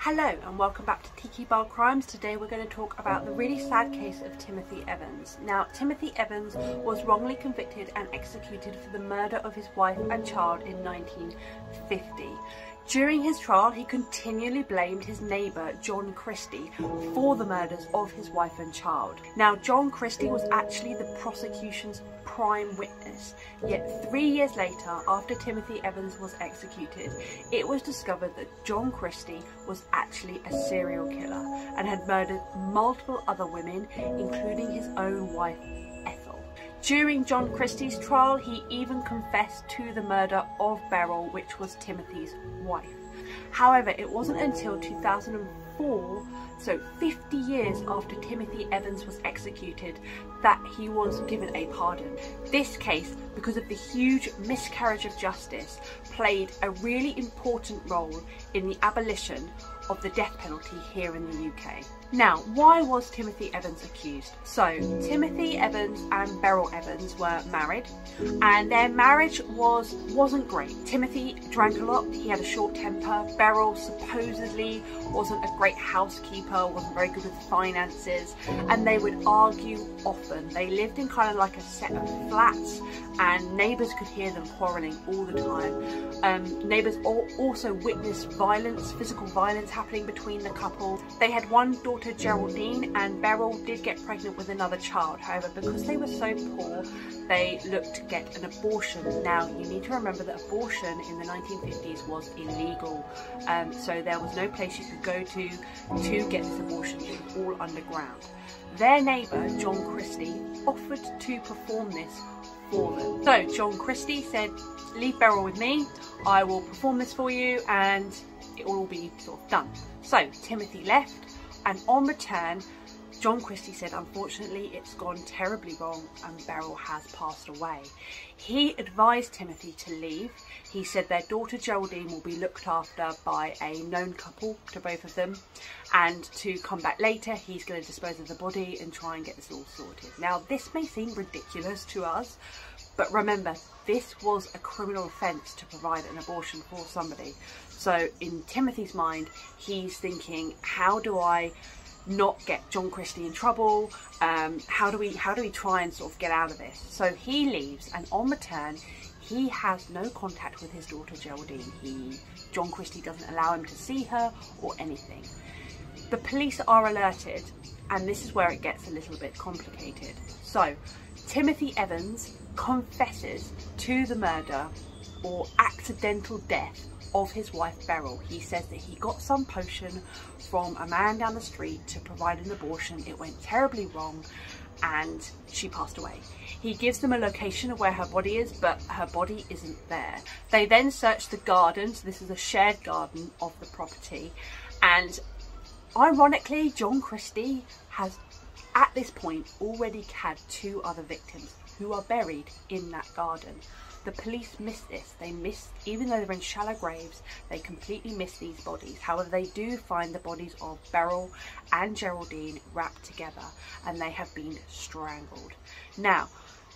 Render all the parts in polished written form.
Hello and welcome back to Tiki Bar Crimes. Today we're going to talk about the really sad case of Timothy Evans. Now, Timothy Evans was wrongly convicted and executed for the murder of his wife and child in 1950. During his trial, he continually blamed his neighbour, John Christie, for the murders of his wife and child. Now, John Christie was actually the prosecution's prime witness, yet 3 years later, after Timothy Evans was executed, it was discovered that John Christie was actually a serial killer and had murdered multiple other women, including his own wife, Ethel. During John Christie's trial, he even confessed to the murder of Beryl, which was Timothy's wife. However, it wasn't until 2004, so 50 years after Timothy Evans was executed, that he was given a pardon. This case, because of the huge miscarriage of justice, played a really important role in the abolition of the death penalty here in the UK. Now, why was Timothy Evans accused? So, Timothy Evans and Beryl Evans were married, and their marriage wasn't great. Timothy drank a lot, he had a short temper. Beryl supposedly wasn't a great housekeeper, wasn't very good with finances, and they would argue often. They lived in kind of like a set of flats, and neighbours could hear them quarrelling all the time. Neighbours also witnessed violence, physical violence happening between the couple. They had one daughter, Geraldine, and Beryl did get pregnant with another child. However, because they were so poor, they looked to get an abortion. Now, you need to remember that abortion in the 1950s was illegal, so there was no place you could go to get this abortion. It was all underground. Their neighbour, John Christie, offered to perform this for them. So John Christie said, "Leave Beryl with me, I will perform this for you and it will all be sort of done." So Timothy left, and on return, John Christie said, "Unfortunately, it's gone terribly wrong and Beryl has passed away." He advised Timothy to leave. He said their daughter Geraldine will be looked after by a known couple to both of them, and to come back later, he's going to dispose of the body and try and get this all sorted. Now, this may seem ridiculous to us, but remember, this was a criminal offence to provide an abortion for somebody. So in Timothy's mind, he's thinking, how do I not get John Christie in trouble? How do we try and sort of get out of this? So he leaves, and on return, he has no contact with his daughter Geraldine. John Christie doesn't allow him to see her or anything. The police are alerted, and this is where it gets a little bit complicated. So Timothy Evans confesses to the murder or accidental death of his wife Beryl. He says that he got some potion from a man down the street to provide an abortion. It went terribly wrong and she passed away. He gives them a location of where her body is, but her body isn't there. They then search the garden, so this is a shared garden of the property, and ironically, John Christie has at this point already had 2 other victims who are buried in that garden. The police missed this. They missed, even though they're in shallow graves, they completely missed these bodies. However, they do find the bodies of Beryl and Geraldine wrapped together, and they have been strangled. Now,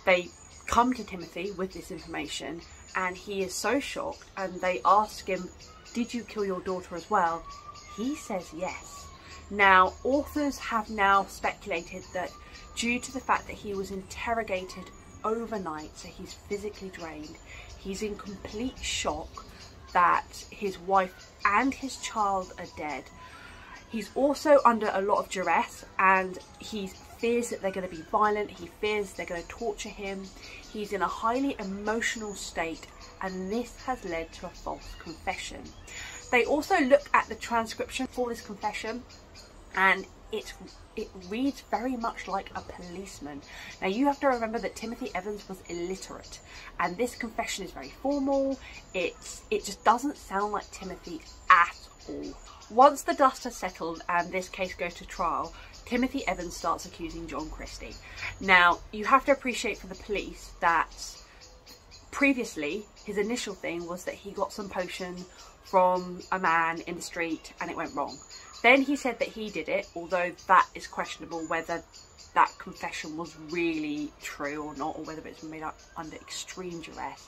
they come to Timothy with this information, and he is so shocked, and they ask him, "Did you kill your daughter as well?" He says yes. Now, authors have now speculated that due to the fact that he was interrogated overnight, so he's physically drained, he's in complete shock that his wife and his child are dead. He's also under a lot of duress, and he fears that they're going to be violent. He fears they're going to torture him. He's in a highly emotional state, and this has led to a false confession. They also look at the transcription for this confession, and it reads very much like a policeman. Now, you have to remember that Timothy Evans was illiterate, and this confession is very formal. It just doesn't sound like Timothy at all. Once the dust has settled and this case goes to trial, Timothy Evans starts accusing John Christie. Now, you have to appreciate for the police that previously his initial thing was that he got some potion from a man in the street and it went wrong. Then he said that he did it, although that is questionable whether that confession was really true or not, or whether it's made up under extreme duress.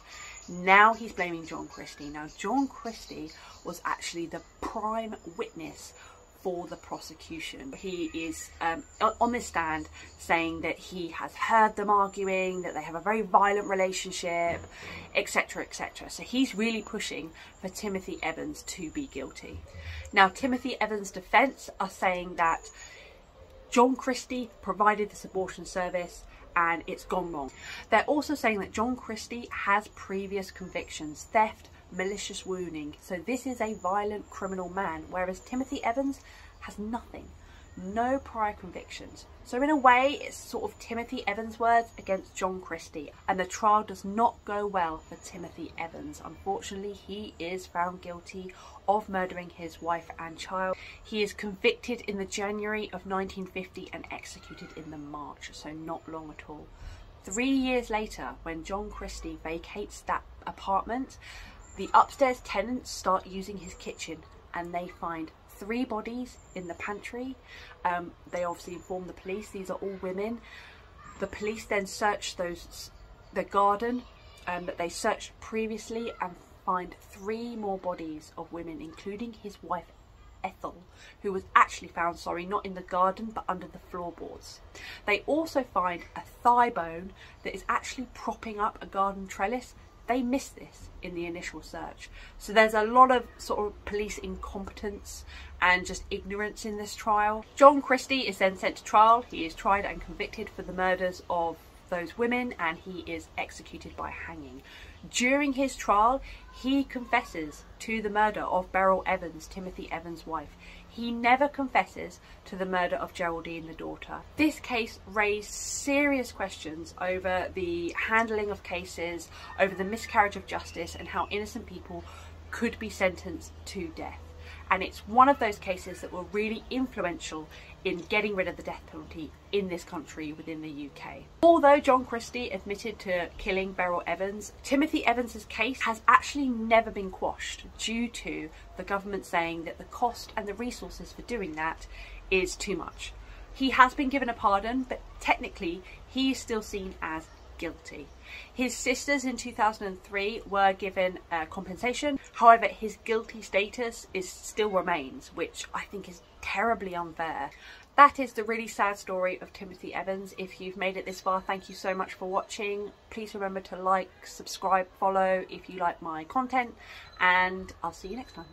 Now he's blaming John Christie. Now John Christie was actually the prime witness for the prosecution. He is on this stand saying that he has heard them arguing, that they have a very violent relationship, etc, etc. So he's really pushing for Timothy Evans to be guilty. Now Timothy Evans' defence are saying that John Christie provided this abortion service and it's gone wrong. They're also saying that John Christie has previous convictions: theft, malicious wounding. So this is a violent criminal man, whereas Timothy Evans has nothing, no prior convictions. So in a way, it's sort of Timothy Evans' words against John Christie, and the trial does not go well for Timothy Evans. Unfortunately, he is found guilty of murdering his wife and child. He is convicted in the January of 1950 and executed in the March, so not long at all. 3 years later, when John Christie vacates that apartment, the upstairs tenants start using his kitchen and they find 3 bodies in the pantry. They obviously inform the police. These are all women. The police then search the garden that they searched previously and find 3 more bodies of women, including his wife Ethel, who was actually found, not in the garden but under the floorboards. They also find a thigh bone that is actually propping up a garden trellis. They missed this in the initial search. So there's a lot of sort of police incompetence and just ignorance in this trial. John Christie is then sent to trial. He is tried and convicted for the murders of those women, and he is executed by hanging. During his trial, he confesses to the murder of Beryl Evans, Timothy Evans' wife. He never confesses to the murder of Geraldine, the daughter. This case raised serious questions over the handling of cases, over the miscarriage of justice, and how innocent people could be sentenced to death. And it's one of those cases that were really influential in getting rid of the death penalty in this country within the UK. Although John Christie admitted to killing Beryl Evans, Timothy Evans' case has actually never been quashed due to the government saying that the cost and the resources for doing that is too much. He has been given a pardon, but technically he is still seen as guilty. His sisters in 2003 were given compensation. However, his guilty status still remains, which I think is terribly unfair. That is the really sad story of Timothy Evans. If you've made it this far, thank you so much for watching. Please remember to like, subscribe, follow if you like my content, and I'll see you next time.